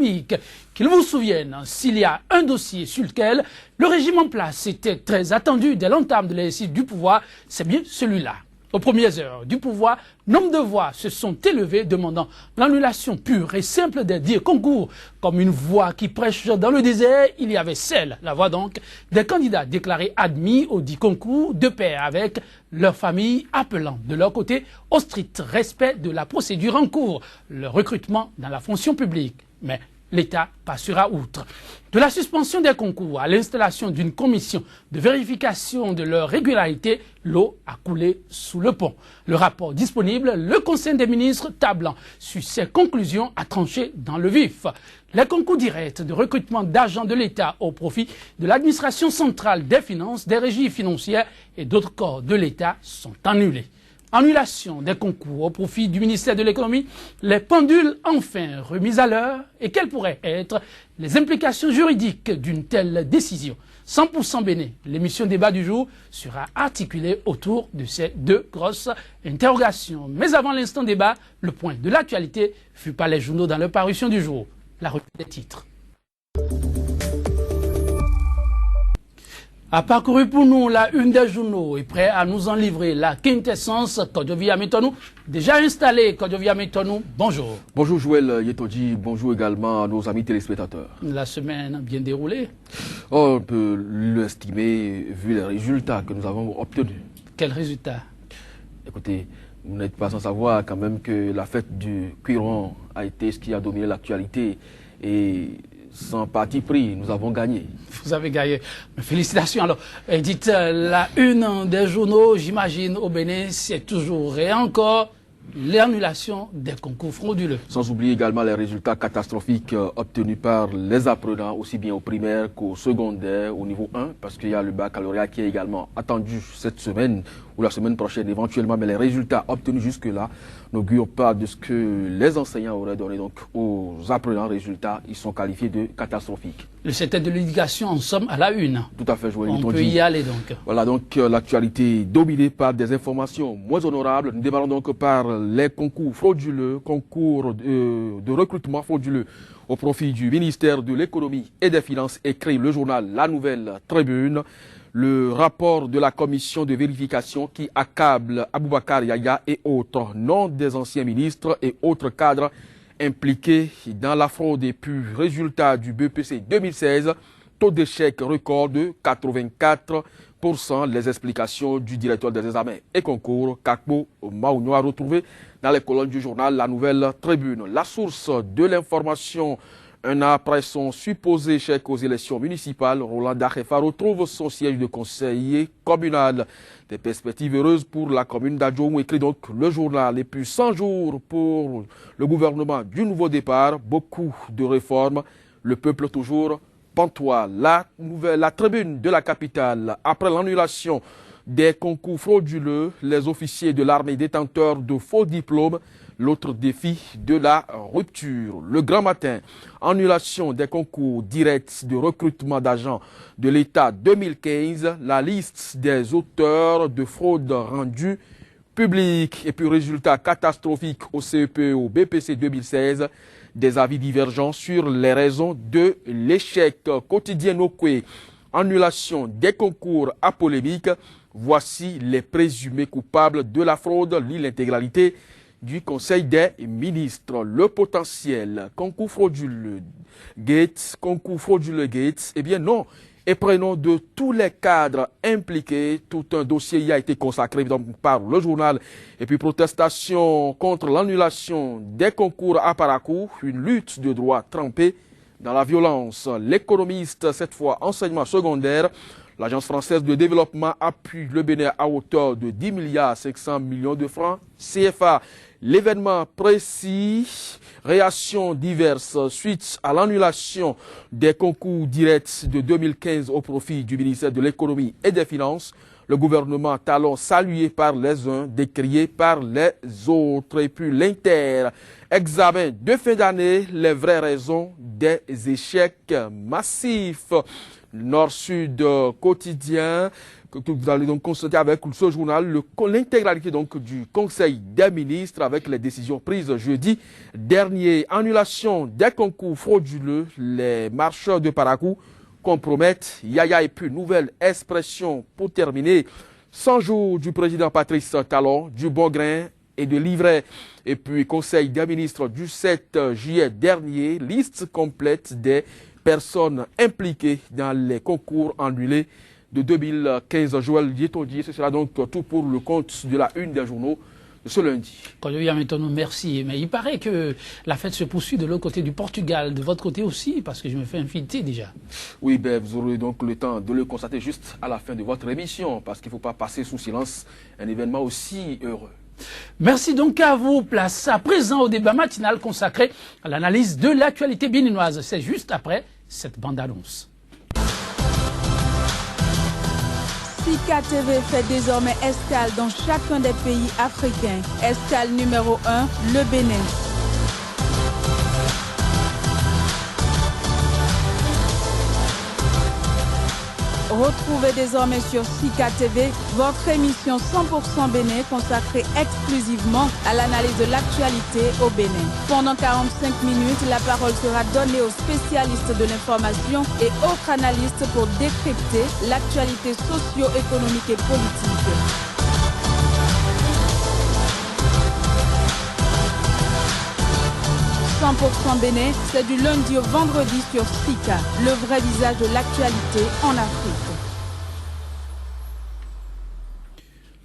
polémique. Qu'il vous souvienne, s'il y a un dossier sur lequel le régime en place était très attendu dès l'entame de l'exercice du pouvoir, c'est bien celui-là. Aux premières heures du pouvoir, nombre de voix se sont élevées demandant l'annulation pure et simple des dits concours. Comme une voix qui prêche dans le désert, il y avait celle, la voix donc, des candidats déclarés admis au dit concours de pair avec leur famille, appelant de leur côté au strict respect de la procédure en cours, le recrutement dans la fonction publique. Mais l'État passera outre. De la suspension des concours à l'installation d'une commission de vérification de leur régularité, l'eau a coulé sous le pont. Le rapport disponible, le Conseil des ministres tablant sur ses conclusions a tranché dans le vif. Les concours directs de recrutement d'agents de l'État au profit de l'administration centrale des finances, des régies financières et d'autres corps de l'État sont annulés. Annulation des concours au profit du ministère de l'économie, les pendules enfin remises à l'heure et quelles pourraient être les implications juridiques d'une telle décision. 100% Béné, l'émission débat du jour sera articulée autour de ces deux grosses interrogations. Mais avant l'instant débat, le point de l'actualité fut par les journaux dans leur parution du jour. La revue des titres. A parcouru pour nous la une des journaux et prêt à nous en livrer la quintessence. Kodjovi Amitonou, déjà installé. Kodjovi Amitonou, bonjour. Bonjour Joël Yetoji, bonjour également à nos amis téléspectateurs. La semaine bien déroulée. On peut l'estimer vu les résultats que nous avons obtenus. Quels résultats? Écoutez, vous n'êtes pas sans savoir quand même que la fête du Cuiron a été ce qui a dominé l'actualité et sans parti pris, nous avons gagné. Vous avez gagné. Félicitations. Alors, dites la une des journaux, j'imagine, au Bénin, c'est toujours et encore l'annulation des concours frauduleux. Sans oublier également les résultats catastrophiques obtenus par les apprenants, aussi bien au primaire qu'au secondaire, au niveau 1, parce qu'il y a le baccalauréat qui est également attendu cette semaine ou la semaine prochaine éventuellement, mais les résultats obtenus jusque-là n'augurent pas de ce que les enseignants auraient donné donc aux apprenants. Résultats, ils sont qualifiés de catastrophiques. Le secteur de l'éducation, en somme, à la une. Tout à fait, Joël. On peut y aller donc. Voilà donc l'actualité dominée par des informations moins honorables. Nous démarrons donc par les concours frauduleux, concours de recrutement frauduleux au profit du ministère de l'économie et des finances, écrit le journal La Nouvelle Tribune. Le rapport de la commission de vérification qui accable Aboubacar Yaya et autres, non des anciens ministres et autres cadres impliqués dans la fraude. Et puis, résultat du BPC 2016, taux d'échec record de 84%. Les explications du directeur des examens et concours, Kakbo Maounio, a retrouvé dans les colonnes du journal La Nouvelle Tribune. La source de l'information: un an après son supposé échec aux élections municipales, Roland Dachefa retrouve son siège de conseiller communal. Des perspectives heureuses pour la commune d'Adjoum, écrit donc le journal. Et puis 100 jours pour le gouvernement du nouveau départ, beaucoup de réformes, le peuple toujours pantois. La tribune de la capitale, après l'annulation des concours frauduleux, les officiers de l'armée détenteurs de faux diplômes, l'autre défi de la rupture. Le grand matin, annulation des concours directs de recrutement d'agents de l'État 2015, la liste des auteurs de fraude rendue publique. Et puis résultat catastrophique au CEP et au BPC 2016, des avis divergents sur les raisons de l'échec. Quotidien Okwe, annulation des concours à polémique. Voici les présumés coupables de la fraude, l'intégralité du Conseil des ministres. Le potentiel, concours frauduleux Gates, eh bien non. Et prenons de tous les cadres impliqués, tout un dossier y a été consacré donc par le journal. Et puis protestation contre l'annulation des concours à Parakou, une lutte de droit trempée dans la violence. L'économiste, cette fois enseignement secondaire, l'Agence française de développement appuie le Bénin à hauteur de 10 milliards 500 millions de francs CFA. L'événement précis, réactions diverses suite à l'annulation des concours directs de 2015 au profit du ministère de l'économie et des finances. Le gouvernement Talon salué par les uns, décrié par les autres. Et puis l'Inter, examen de fin d'année, les vraies raisons des échecs massifs. Nord-Sud quotidien, que vous allez donc constater avec ce journal l'intégralité donc du Conseil des ministres avec les décisions prises jeudi dernier. Annulation des concours frauduleux, les marcheurs de Parakou compromettent Yaya. Et puis nouvelle expression pour terminer, 100 jours du président Patrice Talon, du bon grain et de livret. Et puis Conseil des ministres du 7 juillet dernier, liste complète des personnes impliquées dans les concours annulés de 2015. Joël Dietondi, ce sera donc tout pour le compte de la une des journaux de ce lundi. Merci. Mais il paraît que la fête se poursuit de l'autre côté du Portugal, de votre côté aussi, parce que je me fais inviter déjà. Oui, vous aurez donc le temps de le constater juste à la fin de votre émission, parce qu'il ne faut pas passer sous silence un événement aussi heureux. Merci donc à vous. Place à présent au débat matinal consacré à l'analyse de l'actualité béninoise. C'est juste après cette bande-annonce. Sika TV fait désormais escale dans chacun des pays africains. Escale numéro 1, le Bénin. Retrouvez désormais sur Sika TV votre émission 100% Bénin consacrée exclusivement à l'analyse de l'actualité au Bénin. Pendant 45 minutes, la parole sera donnée aux spécialistes de l'information et autres analystes pour décrypter l'actualité socio-économique et politique. « 100% Bénin, c'est du lundi au vendredi sur Sika, le vrai visage de l'actualité en Afrique.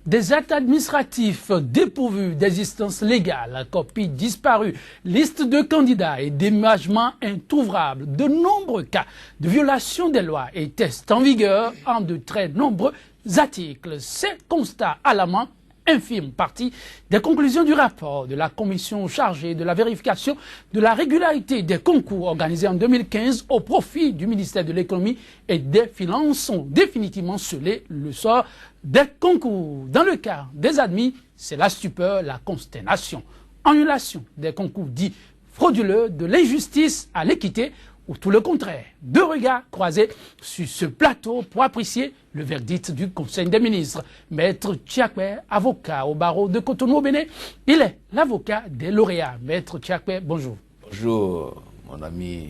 Des actes administratifs dépourvus d'existence légale, copies disparues, liste de candidats et déménagements introuvrables, de nombreux cas de violation des lois et tests en vigueur en de très nombreux articles. Ces constats alarmants infime partie des conclusions du rapport de la commission chargée de la vérification de la régularité des concours organisés en 2015 au profit du ministère de l'économie et des finances sont définitivement scellés le sort des concours. Dans le cas des admis, c'est la stupeur, la consternation. Annulation des concours dits frauduleux, de l'injustice à l'équité ou tout le contraire. Deux regards croisés sur ce plateau pour apprécier le verdict du Conseil des ministres. Maître Tchakwe, avocat au barreau de Cotonou au Bénin, il est l'avocat des lauréats. Maître Tchakwe, bonjour. Bonjour, mon ami,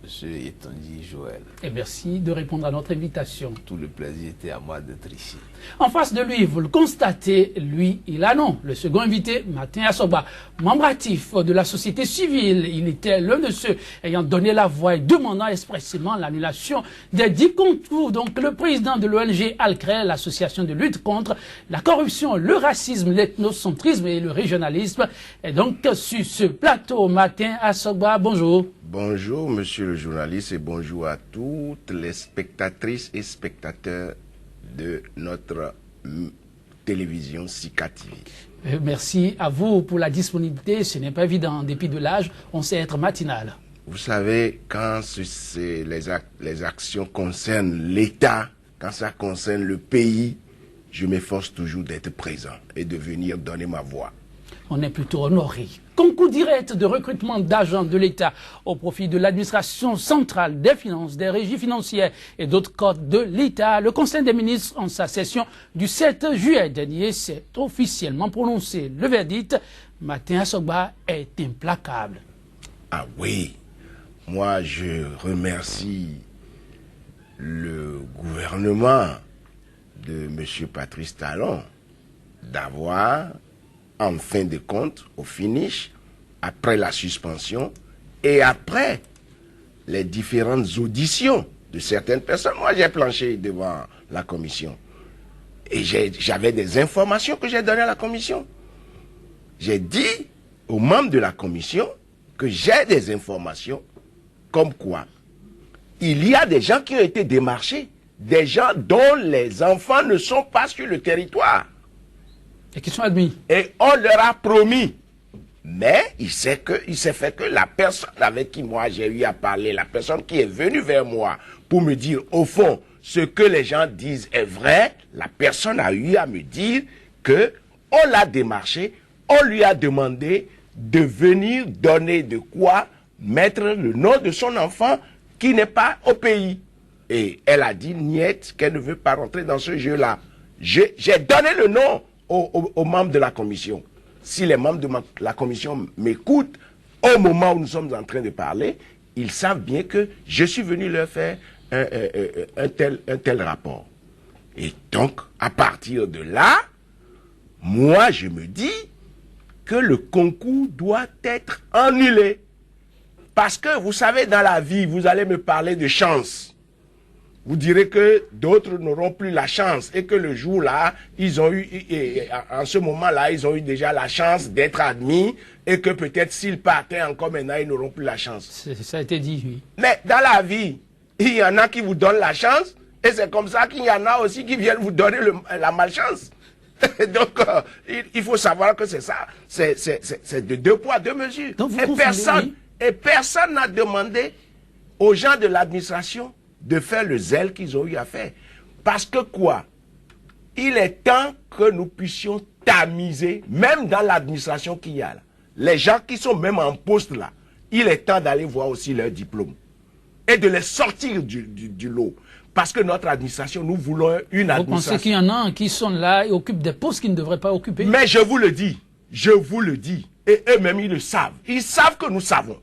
monsieur Etondi Joël. Et merci de répondre à notre invitation. Tout le plaisir était à moi d'être ici. En face de lui, vous le constatez, lui, il a non. Le second invité, Martin Asogba, membre actif de la société civile. Il était l'un de ceux ayant donné la voix et demandant expressément l'annulation des 10 concours. Donc, le président de l'ONG Alcrel, l'association de lutte contre la corruption, le racisme, l'ethnocentrisme et le régionalisme. Et donc, sur ce plateau, Martin Asogba, bonjour. Bonjour, monsieur le journaliste, et bonjour à toutes les spectatrices et spectateurs de notre télévision Sika TV. Merci à vous pour la disponibilité. Ce n'est pas évident, en dépit de l'âge, on sait être matinal. Vous savez, quand les actions concernent l'État, quand ça concerne le pays, je m'efforce toujours d'être présent et de venir donner ma voix. On est plutôt honoré. Concours direct de recrutement d'agents de l'État au profit de l'administration centrale des finances, des régies financières et d'autres corps de l'État. Le Conseil des ministres, en sa session du 7 juillet dernier, s'est officiellement prononcé. Le verdict, Martin Asogba, est implacable. Ah oui, moi je remercie le gouvernement de M. Patrice Talon d'avoir, en fin de compte, au finish, après la suspension et après les différentes auditions de certaines personnes. Moi, j'ai planché devant la commission et j'avais des informations que j'ai données à la commission. J'ai dit aux membres de la commission que j'ai des informations comme quoi il y a des gens qui ont été démarchés, des gens dont les enfants ne sont pas sur le territoire. Et qui sont admis. Et on leur a promis. Mais il s'est fait que la personne avec qui moi j'ai eu à parler, la personne qui est venue vers moi pour me dire, au fond, ce que les gens disent est vrai, la personne a eu à me dire que on l'a démarché, on lui a demandé de venir donner de quoi mettre le nom de son enfant qui n'est pas au pays. Et elle a dit, niet, qu'elle ne veut pas rentrer dans ce jeu-là. J'ai donné le nom aux membres de la commission. Si les membres de la commission m'écoutent, au moment où nous sommes en train de parler, ils savent bien que je suis venu leur faire un tel rapport. Et donc, à partir de là, moi, je me dis que le concours doit être annulé. Parce que, vous savez, dans la vie, vous allez me parler de chance. Vous direz que d'autres n'auront plus la chance et que le jour-là, ils ont eu, en ce moment-là, ils ont eu déjà la chance d'être admis et que peut-être s'ils partaient encore maintenant, ils n'auront plus la chance. Ça a été dit, oui. Mais dans la vie, il y en a qui vous donnent la chance et c'est comme ça qu'il y en a aussi qui viennent vous donner la malchance. Donc, il faut savoir que c'est ça. C'est de deux poids, deux mesures. Donc Et personne n'a demandé aux gens de l'administration de faire le zèle qu'ils ont eu à faire. Parce que quoi? Il est temps que nous puissions tamiser, même dans l'administration qu'il y a là. Les gens qui sont même en poste là, il est temps d'aller voir aussi leur diplôme. Et de les sortir du lot. Parce que notre administration, nous voulons une administration... Vous pensez qu'il y en a qui sont là et occupent des postes qu'ils ne devraient pas occuper? Mais je vous le dis, et eux-mêmes ils le savent. Ils savent que nous savons.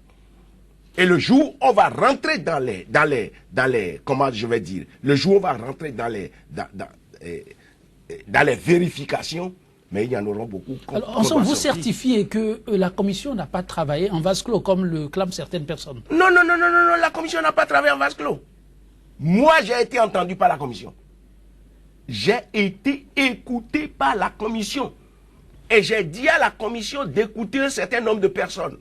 Et le jour où on va rentrer dans les comment je vais dire, le jour où on va rentrer dans les vérifications, mais il y en aura beaucoup. Alors, ensemble, vous certifiez que la commission n'a pas travaillé en vase clos, comme le clament certaines personnes? Non, la commission n'a pas travaillé en vase clos. Moi, j'ai été entendu par la commission. J'ai été écouté par la commission. Et j'ai dit à la commission d'écouter un certain nombre de personnes.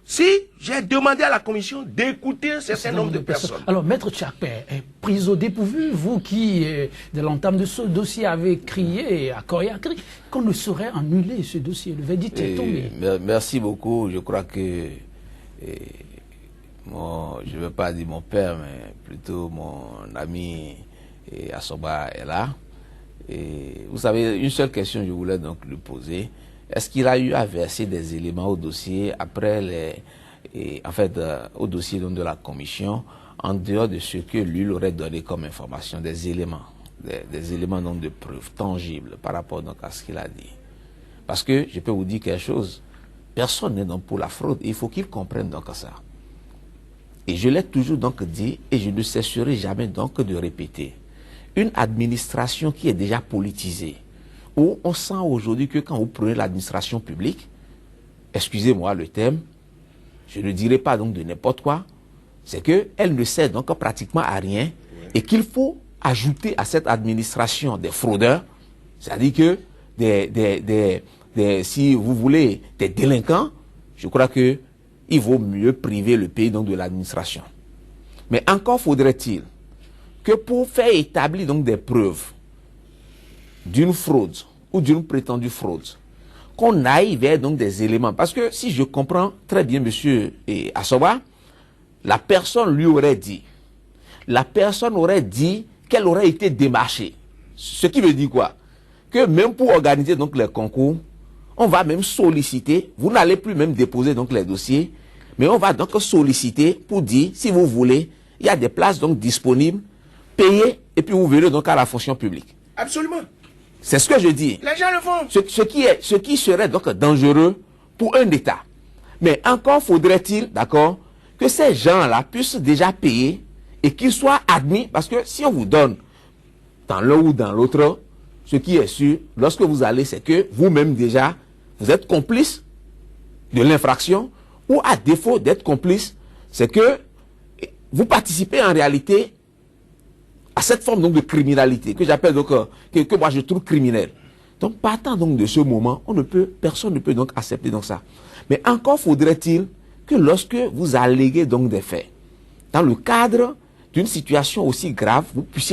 Si, j'ai demandé à la commission d'écouter un certain nombre de personnes. Alors, Maître Tchakpe, prise au dépourvu, vous qui, de l'entame de ce dossier, avez crié à corps et à cri qu'on ne saurait annuler ce dossier. Le verdict est tombé. Merci beaucoup. Je crois que, je ne veux pas dire mon père, mais plutôt mon ami Assoba est là. Et vous savez, une seule question je voulais donc lui poser. Est-ce qu'il a eu à verser des éléments au dossier après au dossier donc de la commission, en dehors de ce que lui aurait donné comme information, des éléments donc de preuves tangibles par rapport donc à ce qu'il a dit? Parce que je peux vous dire quelque chose, personne n'est donc pour la fraude, il faut qu'il comprenne donc ça. Et je l'ai toujours donc dit, et je ne cesserai jamais donc de répéter, une administration qui est déjà politisée, où on sent aujourd'hui que quand vous prenez l'administration publique, excusez-moi le terme, je ne dirai pas donc de n'importe quoi, c'est qu'elle ne sert donc pratiquement à rien et qu'il faut ajouter à cette administration des fraudeurs, c'est-à-dire que si vous voulez, des délinquants, je crois que il vaut mieux priver le pays donc de l'administration. Mais encore faudrait-il que pour faire établir donc des preuves d'une fraude ou d'une prétendue fraude, qu'on aille vers donc des éléments. Parce que si je comprends très bien monsieur Assoba, la personne lui aurait dit, qu'elle aurait été démarchée. Ce qui veut dire quoi? Que même pour organiser donc les concours, on va même solliciter, vous n'allez plus même déposer donc les dossiers, mais on va donc solliciter pour dire, si vous voulez, il y a des places donc disponibles, payez, et puis vous verrez donc à la fonction publique. Absolument. C'est ce que je dis. Les gens le font. Ce qui serait donc dangereux pour un État. Mais encore faudrait-il, d'accord, que ces gens-là puissent déjà payer et qu'ils soient admis, parce que si on vous donne dans l'un ou dans l'autre, ce qui est sûr, lorsque vous allez, c'est que vous-même déjà, vous êtes complice de l'infraction, ou à défaut d'être complice, c'est que vous participez en réalité à cette forme donc de criminalité que j'appelle donc que moi je trouve criminelle. Donc partant donc de ce moment, personne ne peut donc accepter donc ça. Mais encore faudrait-il que lorsque vous alléguez donc des faits, dans le cadre d'une situation aussi grave, vous puissiez